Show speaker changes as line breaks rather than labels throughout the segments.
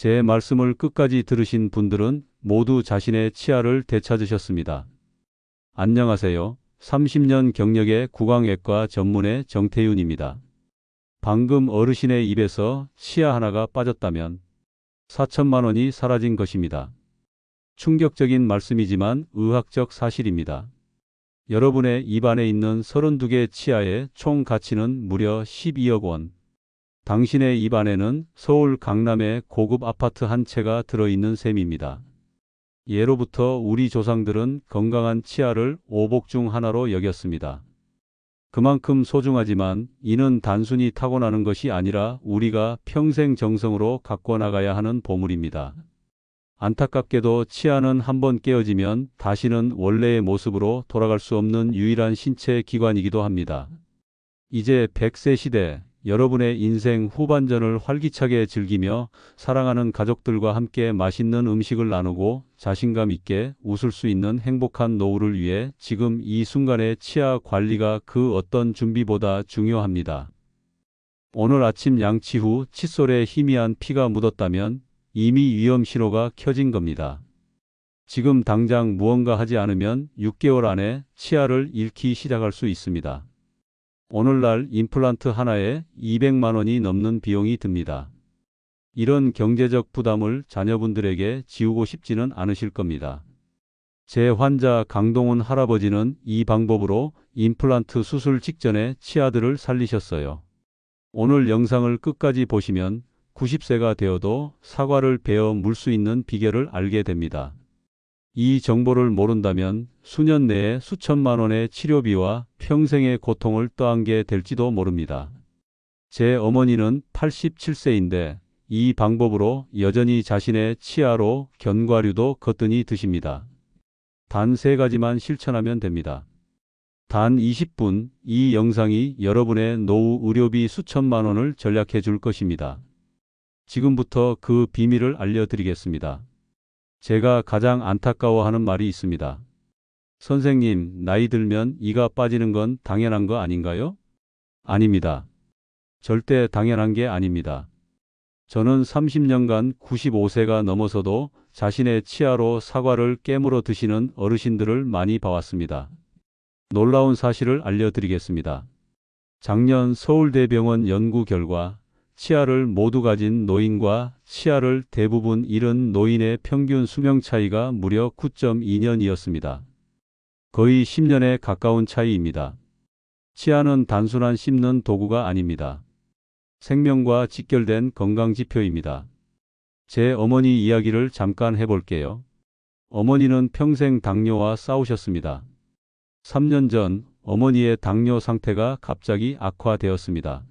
제 말씀을 끝까지 들으신 분들은 모두 자신의 치아를 되찾으셨습니다. 안녕하세요. 30년 경력의 구강외과 전문의 정태윤입니다. 방금 어르신의 입에서 치아 하나가 빠졌다면 4천만 원이 사라진 것입니다. 충격적인 말씀이지만 의학적 사실입니다. 여러분의 입안에 있는 32개 치아의 총 가치는 무려 12억 원. 당신의 입안에는 서울 강남의 고급 아파트 한 채가 들어있는 셈입니다. 예로부터 우리 조상들은 건강한 치아를 오복 중 하나로 여겼습니다. 그만큼 소중하지만 이는 단순히 타고나는 것이 아니라 우리가 평생 정성으로 갖고 나가야 하는 보물입니다. 안타깝게도 치아는 한번 깨어지면 다시는 원래의 모습으로 돌아갈 수 없는 유일한 신체 기관이기도 합니다. 이제 100세 시대, 여러분의 인생 후반전을 활기차게 즐기며 사랑하는 가족들과 함께 맛있는 음식을 나누고 자신감 있게 웃을 수 있는 행복한 노후를 위해 지금 이 순간의 치아 관리가 그 어떤 준비보다 중요합니다. 오늘 아침 양치 후 칫솔에 희미한 피가 묻었다면 이미 위험 신호가 켜진 겁니다. 지금 당장 무언가 하지 않으면 6개월 안에 치아를 잃기 시작할 수 있습니다. 오늘날 임플란트 하나에 200만 원이 넘는 비용이 듭니다. 이런 경제적 부담을 자녀분들에게 지우고 싶지는 않으실 겁니다. 제 환자 강동훈 할아버지는 이 방법으로 임플란트 수술 직전에 치아들을 살리셨어요. 오늘 영상을 끝까지 보시면 90세가 되어도 사과를 베어 물 수 있는 비결을 알게 됩니다. 이 정보를 모른다면 수년 내에 수천만 원의 치료비와 평생의 고통을 떠안게 될지도 모릅니다. 제 어머니는 87세인데 이 방법으로 여전히 자신의 치아로 견과류도 거뜬히 드십니다. 단 3가지만 실천하면 됩니다. 단 20분, 이 영상이 여러분의 노후 의료비 수천만 원을 절약해 줄 것입니다. 지금부터 그 비밀을 알려드리겠습니다. 제가 가장 안타까워하는 말이 있습니다. 선생님, 나이 들면 이가 빠지는 건 당연한 거 아닌가요? 아닙니다. 절대 당연한 게 아닙니다. 저는 30년간 95세가 넘어서도 자신의 치아로 사과를 깨물어 드시는 어르신들을 많이 봐왔습니다. 놀라운 사실을 알려드리겠습니다. 작년 서울대병원 연구 결과 치아를 모두 가진 노인과 치아를 대부분 잃은 노인의 평균 수명 차이가 무려 9.2년이었습니다. 거의 10년에 가까운 차이입니다. 치아는 단순한 씹는 도구가 아닙니다. 생명과 직결된 건강지표입니다. 제 어머니 이야기를 잠깐 해볼게요. 어머니는 평생 당뇨와 싸우셨습니다. 3년 전 어머니의 당뇨 상태가 갑자기 악화되었습니다.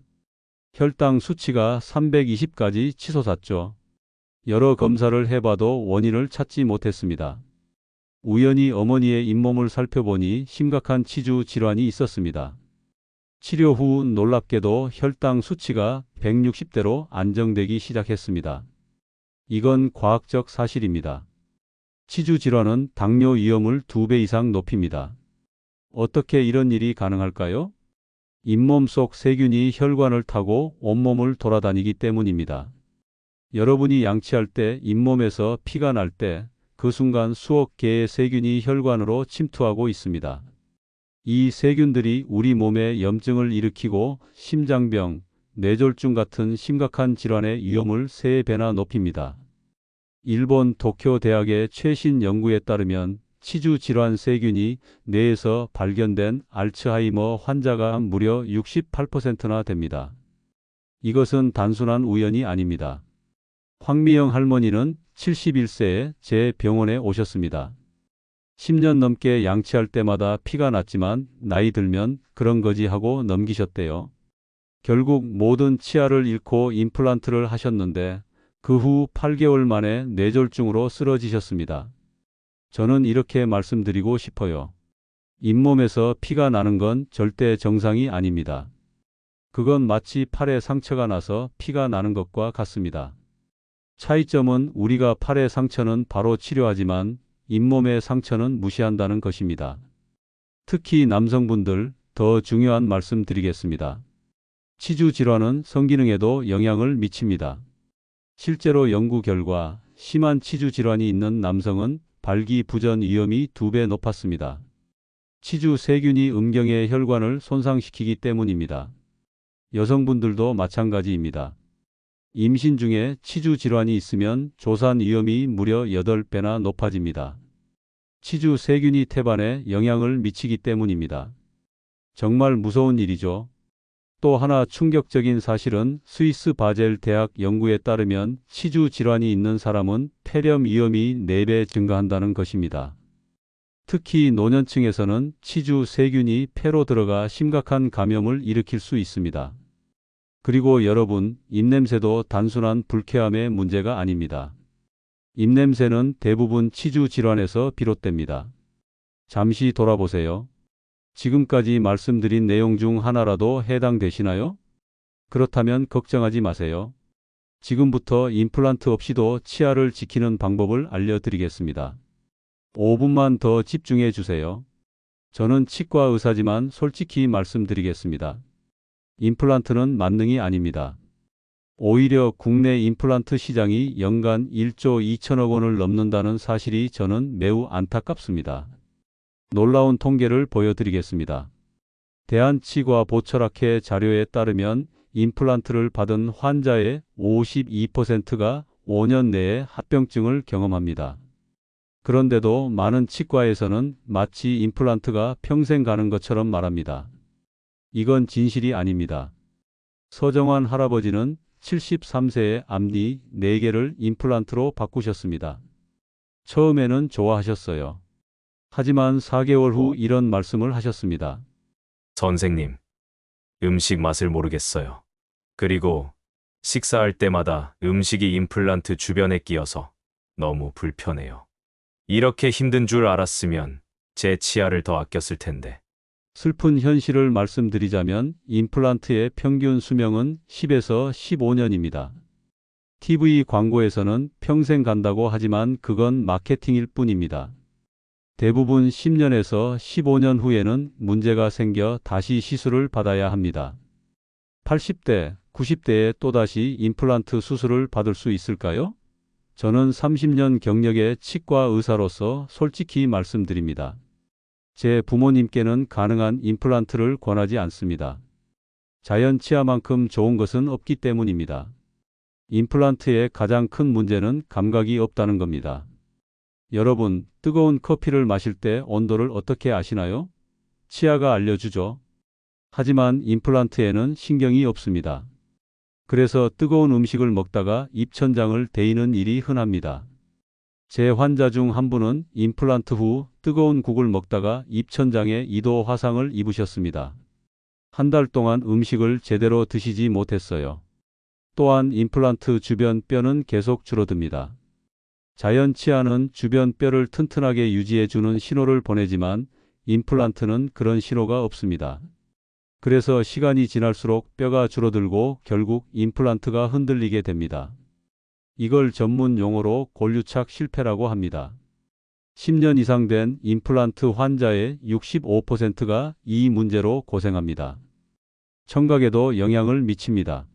혈당 수치가 320까지 치솟았죠. 여러 검사를 해봐도 원인을 찾지 못했습니다. 우연히 어머니의 잇몸을 살펴보니 심각한 치주 질환이 있었습니다. 치료 후 놀랍게도 혈당 수치가 160대로 안정되기 시작했습니다. 이건 과학적 사실입니다. 치주 질환은 당뇨 위험을 2배 이상 높입니다. 어떻게 이런 일이 가능할까요? 잇몸 속 세균이 혈관을 타고 온몸을 돌아다니기 때문입니다. 여러분이 양치할 때 잇몸에서 피가 날 때 그 순간 수억 개의 세균이 혈관으로 침투하고 있습니다. 이 세균들이 우리 몸에 염증을 일으키고 심장병, 뇌졸중 같은 심각한 질환의 위험을 3배나 높입니다. 일본 도쿄 대학의 최신 연구에 따르면 치주 질환 세균이 뇌에서 발견된 알츠하이머 환자가 무려 68%나 됩니다. 이것은 단순한 우연이 아닙니다. 황미영 할머니는 71세에 제 병원에 오셨습니다. 10년 넘게 양치할 때마다 피가 났지만 나이 들면 그런 거지 하고 넘기셨대요. 결국 모든 치아를 잃고 임플란트를 하셨는데 그 후 8개월 만에 뇌졸중으로 쓰러지셨습니다. 저는 이렇게 말씀드리고 싶어요. 잇몸에서 피가 나는 건 절대 정상이 아닙니다. 그건 마치 팔에 상처가 나서 피가 나는 것과 같습니다. 차이점은 우리가 팔의 상처는 바로 치료하지만 잇몸의 상처는 무시한다는 것입니다. 특히 남성분들 더 중요한 말씀 드리겠습니다. 치주 질환은 성기능에도 영향을 미칩니다. 실제로 연구 결과 심한 치주 질환이 있는 남성은 발기부전 위험이 2배 높았습니다. 치주 세균이 음경의 혈관을 손상시키기 때문입니다. 여성분들도 마찬가지입니다. 임신 중에 치주 질환이 있으면 조산 위험이 무려 8배나 높아집니다. 치주 세균이 태반에 영향을 미치기 때문입니다. 정말 무서운 일이죠. 또 하나 충격적인 사실은 스위스 바젤 대학 연구에 따르면 치주 질환이 있는 사람은 폐렴 위험이 4배 증가한다는 것입니다. 특히 노년층에서는 치주 세균이 폐로 들어가 심각한 감염을 일으킬 수 있습니다. 그리고 여러분, 입냄새도 단순한 불쾌함의 문제가 아닙니다. 입냄새는 대부분 치주 질환에서 비롯됩니다. 잠시 돌아보세요. 지금까지 말씀드린 내용 중 하나라도 해당되시나요? 그렇다면 걱정하지 마세요. 지금부터 임플란트 없이도 치아를 지키는 방법을 알려드리겠습니다. 5분만 더 집중해 주세요. 저는 치과 의사지만 솔직히 말씀드리겠습니다. 임플란트는 만능이 아닙니다. 오히려 국내 임플란트 시장이 연간 1조 2천억 원을 넘는다는 사실이 저는 매우 안타깝습니다. 놀라운 통계를 보여드리겠습니다. 대한치과보철학회 자료에 따르면 임플란트를 받은 환자의 52%가 5년 내에 합병증을 경험합니다. 그런데도 많은 치과에서는 마치 임플란트가 평생 가는 것처럼 말합니다. 이건 진실이 아닙니다. 서정환 할아버지는 73세에 앞니 4개를 임플란트로 바꾸셨습니다. 처음에는 좋아하셨어요. 하지만 4개월 후 이런 말씀을 하셨습니다.
선생님, 음식 맛을 모르겠어요. 그리고 식사할 때마다 음식이 임플란트 주변에 끼어서 너무 불편해요. 이렇게 힘든 줄 알았으면 제 치아를 더 아꼈을 텐데.
슬픈 현실을 말씀드리자면 임플란트의 평균 수명은 10에서 15년입니다. TV 광고에서는 평생 간다고 하지만 그건 마케팅일 뿐입니다. 대부분 10년에서 15년 후에는 문제가 생겨 다시 시술을 받아야 합니다. 80대, 90대에 또다시 임플란트 수술을 받을 수 있을까요? 저는 30년 경력의 치과 의사로서 솔직히 말씀드립니다. 제 부모님께는 가능한 임플란트를 권하지 않습니다. 자연 치아만큼 좋은 것은 없기 때문입니다. 임플란트의 가장 큰 문제는 감각이 없다는 겁니다. 여러분, 뜨거운 커피를 마실 때 온도를 어떻게 아시나요? 치아가 알려주죠. 하지만 임플란트에는 신경이 없습니다. 그래서 뜨거운 음식을 먹다가 입천장을 데이는 일이 흔합니다. 제 환자 중 한 분은 임플란트 후 뜨거운 국을 먹다가 입천장에 2도 화상을 입으셨습니다. 한 달 동안 음식을 제대로 드시지 못했어요. 또한 임플란트 주변 뼈는 계속 줄어듭니다. 자연 치아는 주변 뼈를 튼튼하게 유지해주는 신호를 보내지만 임플란트는 그런 신호가 없습니다. 그래서 시간이 지날수록 뼈가 줄어들고 결국 임플란트가 흔들리게 됩니다. 이걸 전문 용어로 골유착 실패라고 합니다. 10년 이상 된 임플란트 환자의 65%가 이 문제로 고생합니다. 청각에도 영향을 미칩니다.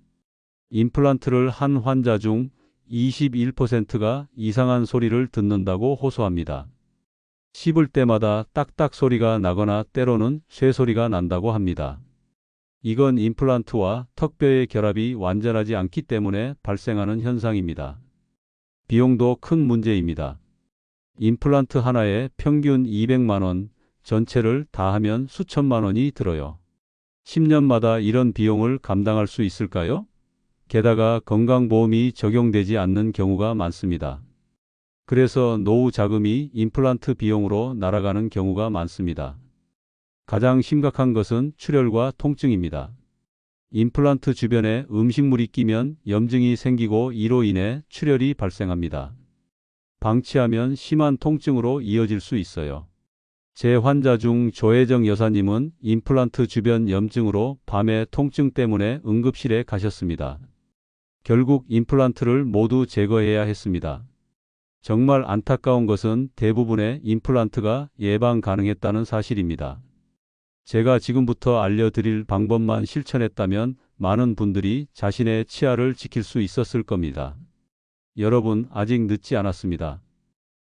임플란트를 한 환자 중 21%가 이상한 소리를 듣는다고 호소합니다. 씹을 때마다 딱딱 소리가 나거나 때로는 쇠소리가 난다고 합니다. 이건 임플란트와 턱뼈의 결합이 완전하지 않기 때문에 발생하는 현상입니다. 비용도 큰 문제입니다. 임플란트 하나에 평균 200만 원, 전체를 다 하면 수천만 원이 들어요. 10년마다 이런 비용을 감당할 수 있을까요? 게다가 건강보험이 적용되지 않는 경우가 많습니다. 그래서 노후 자금이 임플란트 비용으로 날아가는 경우가 많습니다. 가장 심각한 것은 출혈과 통증입니다. 임플란트 주변에 음식물이 끼면 염증이 생기고 이로 인해 출혈이 발생합니다. 방치하면 심한 통증으로 이어질 수 있어요. 제 환자 중 조혜정 여사님은 임플란트 주변 염증으로 밤에 통증 때문에 응급실에 가셨습니다. 결국 임플란트를 모두 제거해야 했습니다. 정말 안타까운 것은 대부분의 임플란트가 예방 가능했다는 사실입니다. 제가 지금부터 알려드릴 방법만 실천했다면 많은 분들이 자신의 치아를 지킬 수 있었을 겁니다. 여러분, 아직 늦지 않았습니다.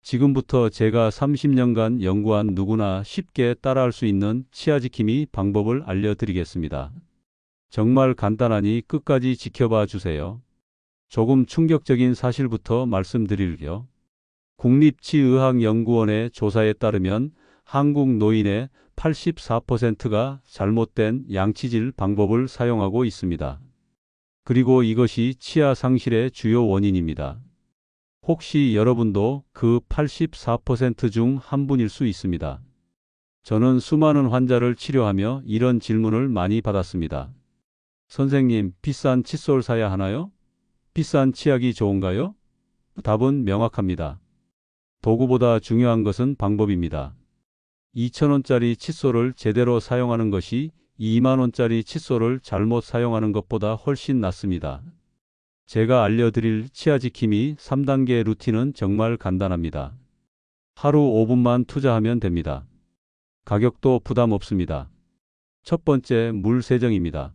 지금부터 제가 30년간 연구한 누구나 쉽게 따라할 수 있는 치아 지킴이 방법을 알려드리겠습니다. 정말 간단하니 끝까지 지켜봐 주세요. 조금 충격적인 사실부터 말씀드릴게요. 국립치의학연구원의 조사에 따르면 한국 노인의 84%가 잘못된 양치질 방법을 사용하고 있습니다. 그리고 이것이 치아 상실의 주요 원인입니다. 혹시 여러분도 그 84% 중 한 분일 수 있습니다. 저는 수많은 환자를 치료하며 이런 질문을 많이 받았습니다. 선생님, 비싼 칫솔 사야 하나요? 비싼 치약이 좋은가요? 답은 명확합니다. 도구보다 중요한 것은 방법입니다. 2,000원짜리 칫솔을 제대로 사용하는 것이 2만 원짜리 칫솔을 잘못 사용하는 것보다 훨씬 낫습니다. 제가 알려드릴 치아 지킴이 3단계 루틴은 정말 간단합니다. 하루 5분만 투자하면 됩니다. 가격도 부담 없습니다. 첫 번째, 물 세정입니다.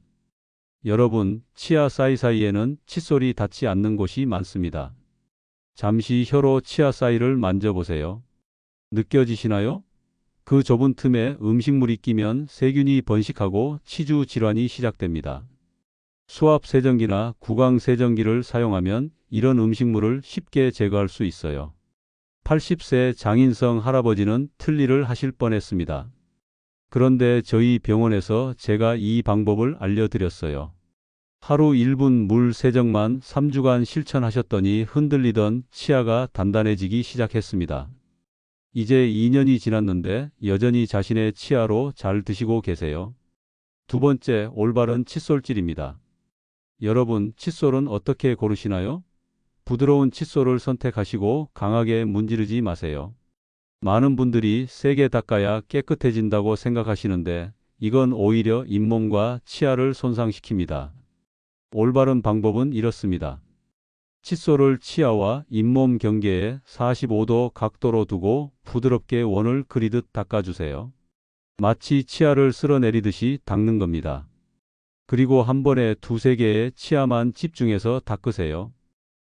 여러분, 치아 사이사이에는 칫솔이 닿지 않는 곳이 많습니다. 잠시 혀로 치아 사이를 만져보세요. 느껴지시나요? 그 좁은 틈에 음식물이 끼면 세균이 번식하고 치주 질환이 시작됩니다. 수압 세정기나 구강 세정기를 사용하면 이런 음식물을 쉽게 제거할 수 있어요. 80세 장인성 할아버지는 틀니를 하실 뻔했습니다. 그런데 저희 병원에서 제가 이 방법을 알려드렸어요. 하루 1분 물 세정만 3주간 실천하셨더니 흔들리던 치아가 단단해지기 시작했습니다. 이제 2년이 지났는데 여전히 자신의 치아로 잘 드시고 계세요. 두 번째, 올바른 칫솔질입니다. 여러분, 칫솔은 어떻게 고르시나요? 부드러운 칫솔을 선택하시고 강하게 문지르지 마세요. 많은 분들이 세게 닦아야 깨끗해진다고 생각하시는데 이건 오히려 잇몸과 치아를 손상시킵니다. 올바른 방법은 이렇습니다. 칫솔을 치아와 잇몸 경계에 45도 각도로 두고 부드럽게 원을 그리듯 닦아주세요. 마치 치아를 쓸어내리듯이 닦는 겁니다. 그리고 한 번에 두세 개의 치아만 집중해서 닦으세요.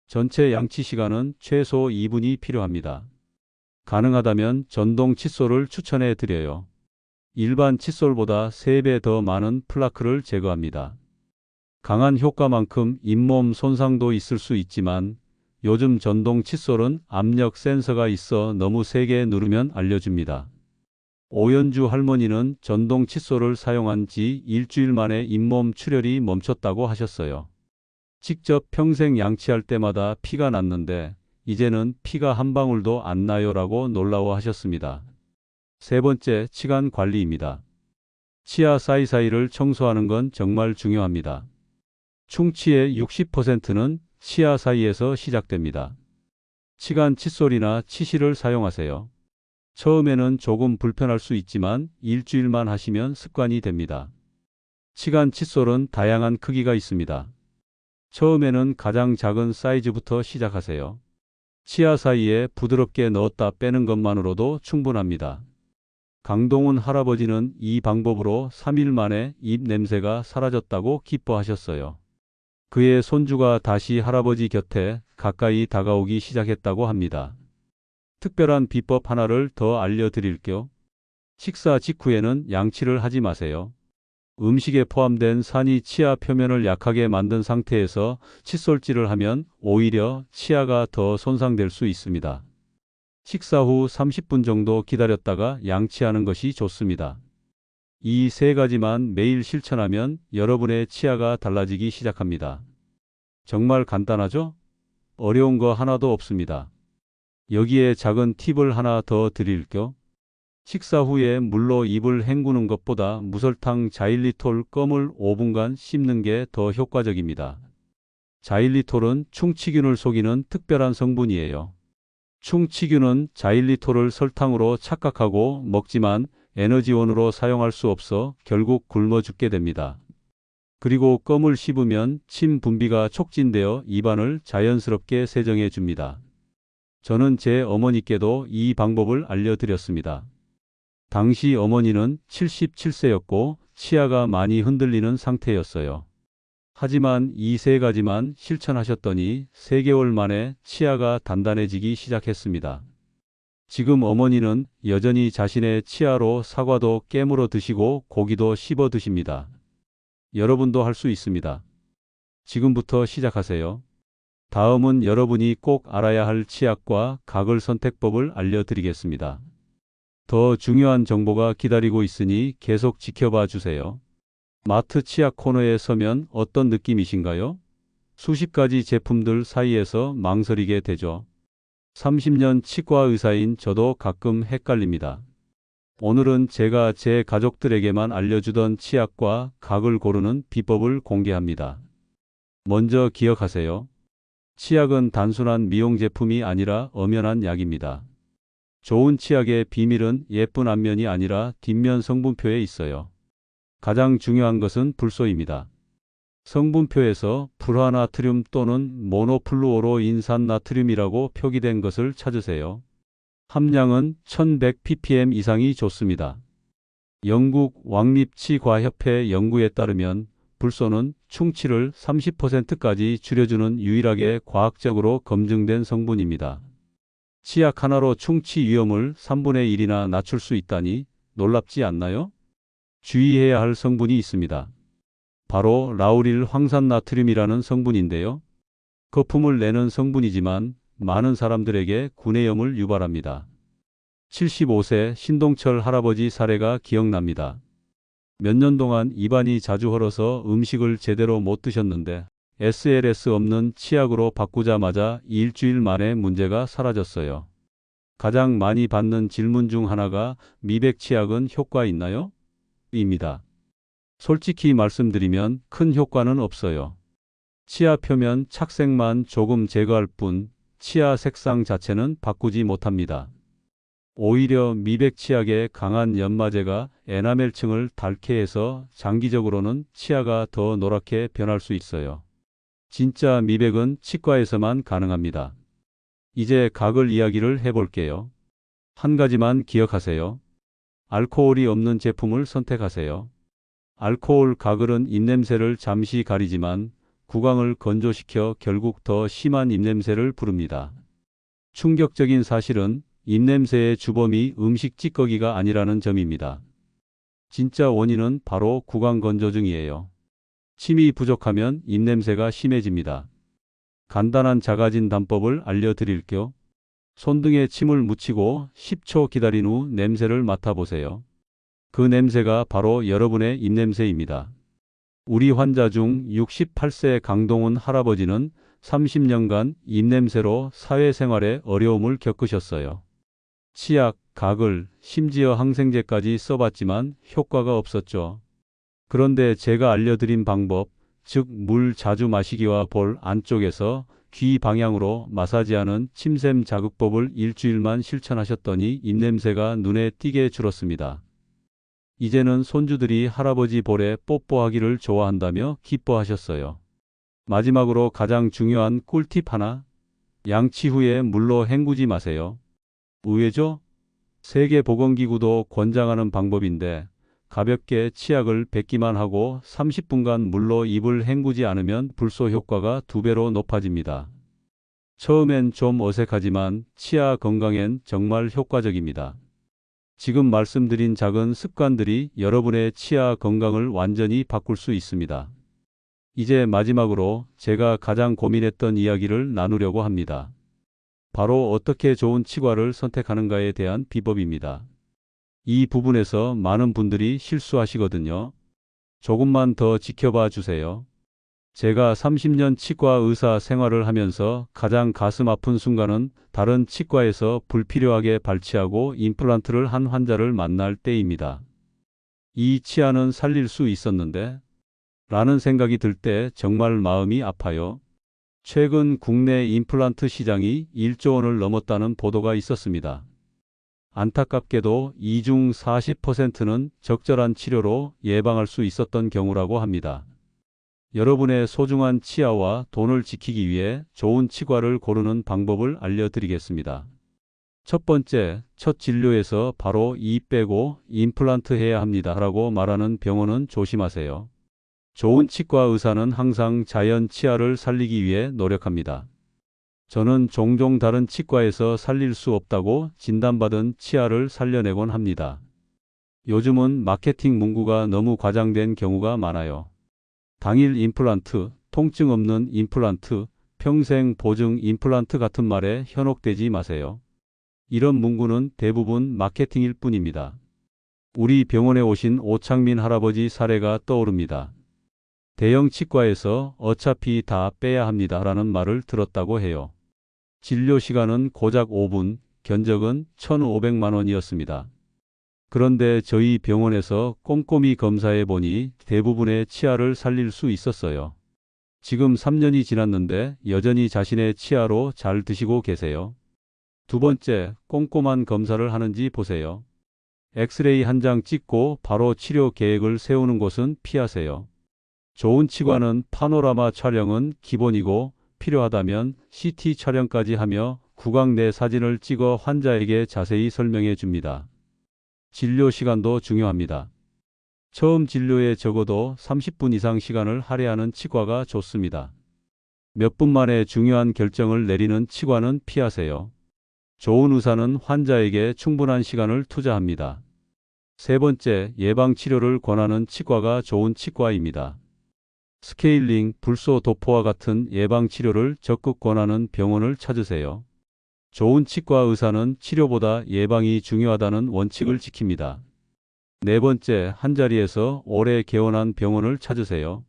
전체 양치 시간은 최소 2분이 필요합니다. 가능하다면 전동 칫솔을 추천해 드려요. 일반 칫솔보다 3배 더 많은 플라크를 제거합니다. 강한 효과만큼 잇몸 손상도 있을 수 있지만 요즘 전동 칫솔은 압력 센서가 있어 너무 세게 누르면 알려줍니다. 오연주 할머니는 전동 칫솔을 사용한 지 일주일 만에 잇몸 출혈이 멈췄다고 하셨어요. 직접 평생 양치할 때마다 피가 났는데 이제는 피가 한 방울도 안 나요라고 놀라워하셨습니다. 세 번째, 치간 관리입니다. 치아 사이사이를 청소하는 건 정말 중요합니다. 충치의 60%는 치아 사이에서 시작됩니다. 치간 칫솔이나 치실을 사용하세요. 처음에는 조금 불편할 수 있지만 일주일만 하시면 습관이 됩니다. 치간 칫솔은 다양한 크기가 있습니다. 처음에는 가장 작은 사이즈부터 시작하세요. 치아 사이에 부드럽게 넣었다 빼는 것만으로도 충분합니다. 강동훈 할아버지는 이 방법으로 3일 만에 입 냄새가 사라졌다고 기뻐하셨어요. 그의 손주가 다시 할아버지 곁에 가까이 다가오기 시작했다고 합니다. 특별한 비법 하나를 더 알려드릴게요. 식사 직후에는 양치를 하지 마세요. 음식에 포함된 산이 치아 표면을 약하게 만든 상태에서 칫솔질을 하면 오히려 치아가 더 손상될 수 있습니다. 식사 후 30분 정도 기다렸다가 양치하는 것이 좋습니다. 이 세 가지만 매일 실천하면 여러분의 치아가 달라지기 시작합니다. 정말 간단하죠? 어려운 거 하나도 없습니다. 여기에 작은 팁을 하나 더 드릴게요. 식사 후에 물로 입을 헹구는 것보다 무설탕 자일리톨 껌을 5분간 씹는 게 더 효과적입니다. 자일리톨은 충치균을 속이는 특별한 성분이에요. 충치균은 자일리톨을 설탕으로 착각하고 먹지만 에너지원으로 사용할 수 없어 결국 굶어 죽게 됩니다. 그리고 껌을 씹으면 침 분비가 촉진되어 입안을 자연스럽게 세정해 줍니다. 저는 제 어머니께도 이 방법을 알려드렸습니다. 당시 어머니는 77세였고 치아가 많이 흔들리는 상태였어요. 하지만 이 세 가지만 실천하셨더니 3개월 만에 치아가 단단해지기 시작했습니다. 지금 어머니는 여전히 자신의 치아로 사과도 깨물어 드시고 고기도 씹어 드십니다. 여러분도 할 수 있습니다. 지금부터 시작하세요. 다음은 여러분이 꼭 알아야 할 치약과 각을 선택법을 알려드리겠습니다. 더 중요한 정보가 기다리고 있으니 계속 지켜봐 주세요. 마트 치약 코너에 서면 어떤 느낌이신가요? 수십 가지 제품들 사이에서 망설이게 되죠. 30년 치과 의사인 저도 가끔 헷갈립니다. 오늘은 제가 제 가족들에게만 알려주던 치약과 각을 고르는 비법을 공개합니다. 먼저 기억하세요. 치약은 단순한 미용 제품이 아니라 엄연한 약입니다. 좋은 치약의 비밀은 예쁜 앞면이 아니라 뒷면 성분표에 있어요. 가장 중요한 것은 불소입니다. 성분표에서 불화나트륨 또는 모노플루오로 인산나트륨이라고 표기된 것을 찾으세요. 함량은 1100ppm 이상이 좋습니다. 영국 왕립치과협회 연구에 따르면 불소는 충치를 30%까지 줄여주는 유일하게 과학적으로 검증된 성분입니다. 치약 하나로 충치 위험을 3분의 1이나 낮출 수 있다니 놀랍지 않나요? 주의해야 할 성분이 있습니다. 바로 라우릴 황산나트륨이라는 성분인데요. 거품을 내는 성분이지만 많은 사람들에게 구내염을 유발합니다. 75세 신동철 할아버지 사례가 기억납니다. 몇 년 동안 입안이 자주 헐어서 음식을 제대로 못 드셨는데 SLS 없는 치약으로 바꾸자마자 일주일 만에 문제가 사라졌어요. 가장 많이 받는 질문 중 하나가 미백 치약은 효과 있나요? 입니다. 솔직히 말씀드리면 큰 효과는 없어요. 치아 표면 착색만 조금 제거할 뿐 치아 색상 자체는 바꾸지 못합니다. 오히려 미백 치약의 강한 연마제가 에나멜층을 닳게 해서 장기적으로는 치아가 더 노랗게 변할 수 있어요. 진짜 미백은 치과에서만 가능합니다. 이제 각을 이야기를 해볼게요. 한 가지만 기억하세요. 알코올이 없는 제품을 선택하세요. 알코올 가글은 입냄새를 잠시 가리지만 구강을 건조시켜 결국 더 심한 입냄새를 부릅니다. 충격적인 사실은 입냄새의 주범이 음식 찌꺼기가 아니라는 점입니다. 진짜 원인은 바로 구강 건조증이에요. 침이 부족하면 입냄새가 심해집니다. 간단한 작아진 단법을 알려드릴게요. 손등에 침을 묻히고 10초 기다린 후 냄새를 맡아보세요. 그 냄새가 바로 여러분의 입냄새입니다. 우리 환자 중 68세 강동훈 할아버지는 30년간 입냄새로 사회생활에 어려움을 겪으셨어요. 치약, 가글, 심지어 항생제까지 써봤지만 효과가 없었죠. 그런데 제가 알려드린 방법, 즉 물 자주 마시기와 볼 안쪽에서 귀 방향으로 마사지하는 침샘 자극법을 일주일만 실천하셨더니 입냄새가 눈에 띄게 줄었습니다. 이제는 손주들이 할아버지 볼에 뽀뽀하기를 좋아한다며 기뻐하셨어요. 마지막으로 가장 중요한 꿀팁 하나, 양치 후에 물로 헹구지 마세요. 의외죠? 세계보건기구도 권장하는 방법인데 가볍게 치약을 뱉기만 하고 30분간 물로 입을 헹구지 않으면 불소 효과가 2배로 높아집니다. 처음엔 좀 어색하지만 치아 건강엔 정말 효과적입니다. 지금 말씀드린 작은 습관들이 여러분의 치아 건강을 완전히 바꿀 수 있습니다. 이제 마지막으로 제가 가장 고민했던 이야기를 나누려고 합니다. 바로 어떻게 좋은 치과를 선택하는가에 대한 비법입니다. 이 부분에서 많은 분들이 실수하시거든요. 조금만 더 지켜봐 주세요. 제가 30년 치과 의사 생활을 하면서 가장 가슴 아픈 순간은 다른 치과에서 불필요하게 발치하고 임플란트를 한 환자를 만날 때입니다. 이 치아는 살릴 수 있었는데? 라는 생각이 들 때 정말 마음이 아파요. 최근 국내 임플란트 시장이 1조 원을 넘었다는 보도가 있었습니다. 안타깝게도 이 중 40%는 적절한 치료로 예방할 수 있었던 경우라고 합니다. 여러분의 소중한 치아와 돈을 지키기 위해 좋은 치과를 고르는 방법을 알려드리겠습니다. 첫 번째, 첫 진료에서 바로 이 빼고 임플란트 해야 합니다 라고 말하는 병원은 조심하세요. 좋은 치과 의사는 항상 자연 치아를 살리기 위해 노력합니다. 저는 종종 다른 치과에서 살릴 수 없다고 진단받은 치아를 살려내곤 합니다. 요즘은 마케팅 문구가 너무 과장된 경우가 많아요. 당일 임플란트, 통증 없는 임플란트, 평생 보증 임플란트 같은 말에 현혹되지 마세요. 이런 문구는 대부분 마케팅일 뿐입니다. 우리 병원에 오신 오창민 할아버지 사례가 떠오릅니다. 대형 치과에서 어차피 다 빼야 합니다라는 말을 들었다고 해요. 진료 시간은 고작 5분, 견적은 1,500만 원이었습니다. 그런데 저희 병원에서 꼼꼼히 검사해 보니 대부분의 치아를 살릴 수 있었어요. 지금 3년이 지났는데 여전히 자신의 치아로 잘 드시고 계세요. 두 번째, 꼼꼼한 검사를 하는지 보세요. 엑스레이 한 장 찍고 바로 치료 계획을 세우는 곳은 피하세요. 좋은 치과는 파노라마 촬영은 기본이고 필요하다면 CT 촬영까지 하며 구강 내 사진을 찍어 환자에게 자세히 설명해 줍니다. 진료 시간도 중요합니다. 처음 진료에 적어도 30분 이상 시간을 할애하는 치과가 좋습니다. 몇 분 만에 중요한 결정을 내리는 치과는 피하세요. 좋은 의사는 환자에게 충분한 시간을 투자합니다. 세 번째, 예방치료를 권하는 치과가 좋은 치과입니다. 스케일링, 불소 도포와 같은 예방치료를 적극 권하는 병원을 찾으세요. 좋은 치과 의사는 치료보다 예방이 중요하다는 원칙을 지킵니다. 네 번째, 한자리에서 오래 개원한 병원을 찾으세요.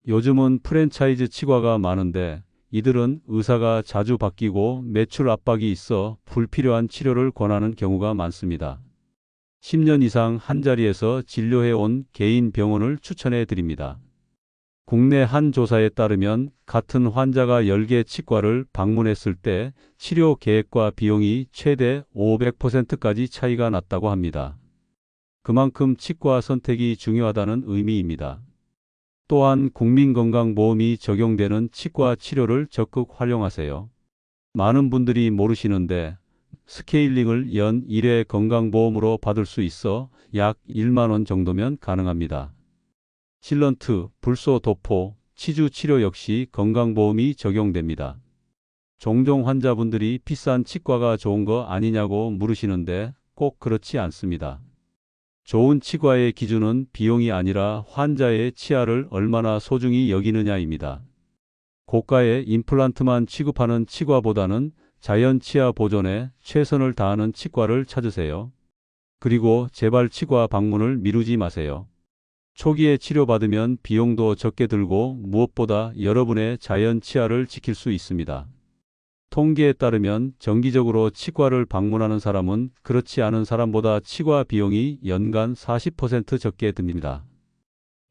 요즘은 프랜차이즈 치과가 많은데 이들은 의사가 자주 바뀌고 매출 압박이 있어 불필요한 치료를 권하는 경우가 많습니다. 10년 이상 한자리에서 진료해 온 개인 병원을 추천해 드립니다. 국내 한 조사에 따르면 같은 환자가 10개 치과를 방문했을 때 치료 계획과 비용이 최대 500%까지 차이가 났다고 합니다. 그만큼 치과 선택이 중요하다는 의미입니다. 또한 국민건강보험이 적용되는 치과 치료를 적극 활용하세요. 많은 분들이 모르시는데 스케일링을 연 1회 건강보험으로 받을 수 있어 약 1만 원 정도면 가능합니다. 실런트, 불소 도포, 치주 치료 역시 건강보험이 적용됩니다. 종종 환자분들이 비싼 치과가 좋은 거 아니냐고 물으시는데 꼭 그렇지 않습니다. 좋은 치과의 기준은 비용이 아니라 환자의 치아를 얼마나 소중히 여기느냐입니다. 고가의 임플란트만 취급하는 치과보다는 자연 치아 보존에 최선을 다하는 치과를 찾으세요. 그리고 제발 치과 방문을 미루지 마세요. 초기에 치료받으면 비용도 적게 들고 무엇보다 여러분의 자연 치아를 지킬 수 있습니다. 통계에 따르면 정기적으로 치과를 방문하는 사람은 그렇지 않은 사람보다 치과 비용이 연간 40% 적게 듭니다.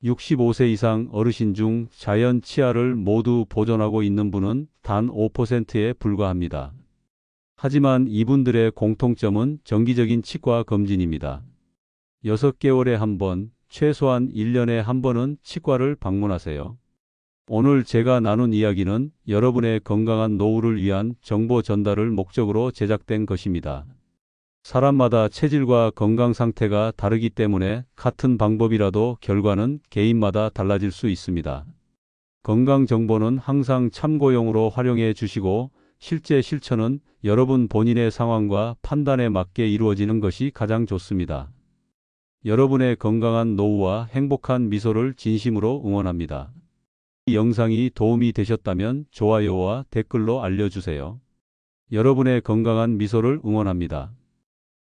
65세 이상 어르신 중 자연 치아를 모두 보존하고 있는 분은 단 5%에 불과합니다. 하지만 이분들의 공통점은 정기적인 치과 검진입니다. 6개월에 한 번, 최소한 1년에 한 번은 치과를 방문하세요. 오늘 제가 나눈 이야기는 여러분의 건강한 노후를 위한 정보 전달을 목적으로 제작된 것입니다. 사람마다 체질과 건강 상태가 다르기 때문에 같은 방법이라도 결과는 개인마다 달라질 수 있습니다. 건강 정보는 항상 참고용으로 활용해 주시고 실제 실천은 여러분 본인의 상황과 판단에 맞게 이루어지는 것이 가장 좋습니다. 여러분의 건강한 노후와 행복한 미소를 진심으로 응원합니다. 이 영상이 도움이 되셨다면 좋아요와 댓글로 알려주세요. 여러분의 건강한 미소를 응원합니다.